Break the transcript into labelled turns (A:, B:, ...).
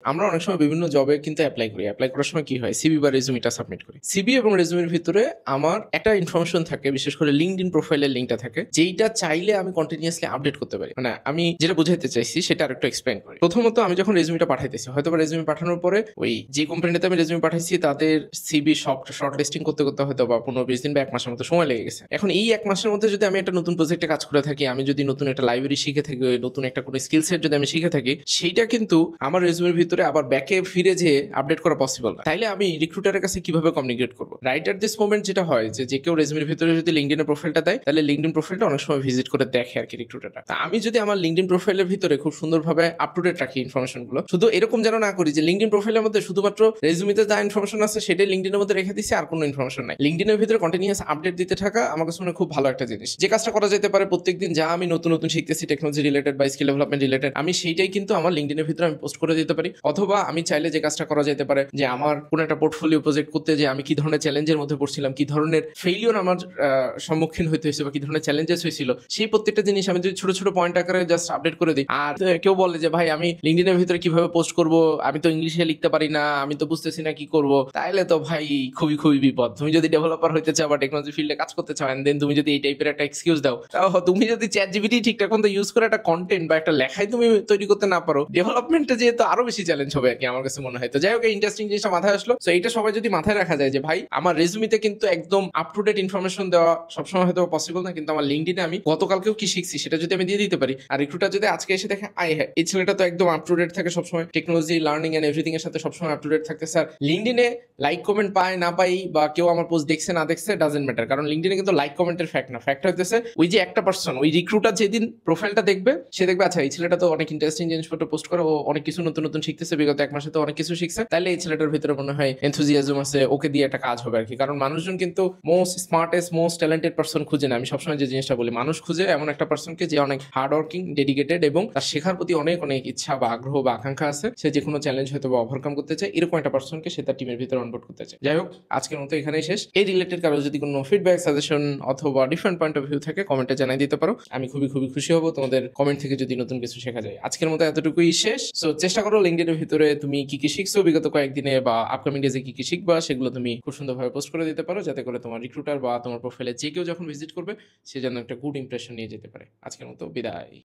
A: আমরা অনেক সময় বিভিন্ন জবে কিন্তু অ্যাপ্লাই করি। এপ্লাই করার সময় কি হয়? সিভি বা রেজুমিটা সাবমিট করি। সিভি এবং রেজুমির ভিতরে আমার একটা ইনফরমেশন থাকে, বিশেষ করে লিঙ্কডইন প্রোফাইলের লিঙ্কটা থাকে, যেইটা চাইলে আমি কন্টিনিউয়াসলি আপডেট করতে পারি। মানে আমি যেটা বুঝাইতে চাইছি সেটা আরেকটু এক্সপ্লেইন করি। প্রথমত আমি যখন রেজুমিটা পাঠাইতেছি, হয়তোবা রেজুমি পাঠানোর পরে ওই যে কোম্পানিটাতে আমি রেজুমি পাঠাইছি তাদের সিভি শর্ট লিস্টিং করতে হয়তো বা 15-20 দিন বা 1 মাসের মতো সময় লেগে গেছে। এখন এই 1 মাসের মধ্যে যদি আমি একটা নতুন প্রজেক্টে কাজ করে থাকি, আমি যদি নতুন একটা লাইব্রেরি শিখে থাকি, নতুন একটা কোনো স্কিল সেট যদি আমি শিখে থাকি, সেইটা কিন্তু আমার রেজুমের ভিতরে আবার ব্যাকে ফিরে যেয়ে আপডেট করা পসিবল না। তাইলে আমি রিক্রুটারের কাছে কিভাবে কমিউনিকেট করবো? রাইট এট দিস মোমেন্ট যেটা হয় যে কেউ রেজুমের ভিতরে যদি লিঙ্কডিনের প্রোফাইলটা দেয়, তাহলে লিঙ্কডিন প্রোফাইলটা অনেক সময় ভিজিট করে দেখে আর কি রিক্রুটাররা। আমি যদি আমার লিঙ্কডিন প্রোফাইলের ভিতরে খুব সুন্দরভাবে আপ টু ডেট রাখি ইনফরমেশন গুলো, শুধু এরকম যেন না করি যে লিঙ্কডিন প্রোফাইলের মধ্যে শুধুমাত্র রেজুমিতে যা ইনফরমেশন আছে সেটাই লিঙ্কডিনের মধ্যে রেখে দিচ্ছি, আর কোনো ইনফরমেশন নাই। লিঙ্কডিনের ভিতরে কন্টিনিউয়াস আপডেট দিতে থাকা আমার কাছে মনে হয় খুব ভালো একটা জিনিস। যে কাজটা করা যেতে পারে, প্রত্যেকদিন যা আমি নতুন নতুন শিখতেছি টেকনোলজি রিলেটেড বা স্কিল ডেভেলপমেন্ট রিলেটেড, আমি সেইটাই কিন্তু আমার লিঙ্কডিনের ভিতরে আমি পোস্ট করে দিতে পারি। অথবা আমি চাইলে যে কাজটা করা যেতে পারে যে আমার কোনো একটা পোর্টফোলিও প্রজেক্ট করতে যে আমি কি ধরনের চ্যালেঞ্জের মধ্যে পড়ছিলাম, কি ধরনের ফেইলিওর আমার সম্মুখীন হইতে হয়েছে বা কি ধরনের চ্যালেঞ্জেস হয়েছিল, সেই প্রত্যেকটা জিনিস আমি যদি ছোট ছোট পয়েন্ট আকারে জাস্ট আপডেট করে দিই। আর কেউ বলে যে ভাই আমি লিঙ্কডিনের ভিতরে কিভাবে পোস্ট করব, আমি তো ইংলিশে লিখতে পারি না, আমি তো বুঝতেছি না কি করব, তাইলে তো ভাই খুবই খুবই বিপদ। তুমি যদি ডেভেলপার হইতে চাও বা টেকনোলজি ফিল্ডে কাজ করতে চাও, এন্ড দেন তুমি যদি এই টাইপের একটা এক্সকিউজ দাও, তাও তুমি যদি চ্যাট জিপিটি ঠিকঠাক মতো ইউজ করে একটা কন্টেন্ট বা একটা লেখাই তুমি তৈরি করতে না পারো, ডেভেলপমেন্টে যেহেতু আরো বেশি চ্যালেঞ্জ হবে আর কি, আমার কাছে মনে হয়। তো যাই হোক, ইন্টারেস্টিং জিনিসটা মাথায় আসলো। তো এইটা সবাই যদি মাথায় রাখা যায় যে ভাই আমার রেজুমিতে কিন্তু একদম আপ টু ডেট ইনফরমেশন দেওয়া সবসময় হয়তো পসিবল না, কিন্তু আমার লিঙ্কডিনে আমি গতকালকেও কি শিখছি সেটা যদি আমি দিয়ে দিতে পারি, আর রিক্রুটার যদি আজকে এসে দেখে আই হ্যাঁ এই ছেলেটা তো একদম আপ টু ডেট থাকে সবসময়, টেকনোলজি লার্নিং এন্ড এভরিথিং এর সাথে সবসময় আপ টু ডেট থাকতে, স্যার লিঙ্কডিনে লাইক কমেন্ট পায় না পাই বা কেউ আমার পোস্ট দেখছে না দেখছে ডাজেন্ট ম্যাটার, কারণ লিঙ্কডিনে কিন্তু লাইক কমেন্টের ফ্যাক্ট না, ফ্যাক্ট হইতেছে ওই যে একটা পার্সন, ওই রিক্রুটার যেদিন প্রোফাইলটা দেখবে সে দেখবে আচ্ছা এই ছেলেটা তো অনেক ইন্টারেস্টিং জিনিসপত্র পোস্ট করে, ও অনেক কিছু নতুন নতুন শিখতেছে, বিগত 1 মাসে তো অনেক কিছু শিখছে, তাহলে এই ছেলেটার ভিতরে মনে হয় এনথুজিয়াজম আছে, ওকে দিয়ে একটা কাজ হবে আর কি। কারণ মানুষজন কিন্তু most smartest most talented person খুঁজে না, আমি সবসময় যে জিনিসটা বলি, মানুষ খুঁজে এমন একটা পার্সনকে যে অনেক হার্ড ওয়ার্কিং, ডেডিকেটেড এবং তার শেখার প্রতি অনেক অনেক ইচ্ছা বা আগ্রহ বা আকাঙ্ক্ষা আছে, সে যে কোনো চ্যালেঞ্জ হয়তো বা ওভারকাম করতে চায়, এরকম একটা পার্সনকে সে তার টিমের ভিতরে অনবোর্ড করতে চায়। যাই হোক, আজকের মতো এখানেই শেষ। এই রিলেটেড কারো যদি কোনো ফিডব্যাক, সাজেশন অথবা ডিফারেন্ট পয়েন্ট অফ ভিউ থাকে, কমেন্টে জানাই দিতে পারো। আমি খুবই খুবই খুশি হব তোমাদের কমেন্ট থেকে যদি নতুন কিছু শেখা যায়। আজকের মতো এতটুকুই শেষ। সো চেষ্টা করো লিঙ্কডইনের ভিতরে তুমি কি কি শিখছো বিগত কয়েকদিনে বা আপকামিং ডেজে কি কি শিখবা, সেগুলো তুমি খুব সুন্দরভাবে পোস্ট করে দিতে পারো, যাতে করে তোমার রিক্রুটার বা তোমার প্রোফাইলে যে কেউ যখন ভিজিট করবে সে যেন একটা গুড ইমপ্রেশন নিয়ে যেতে পারে। আজকের মতো বিদায়।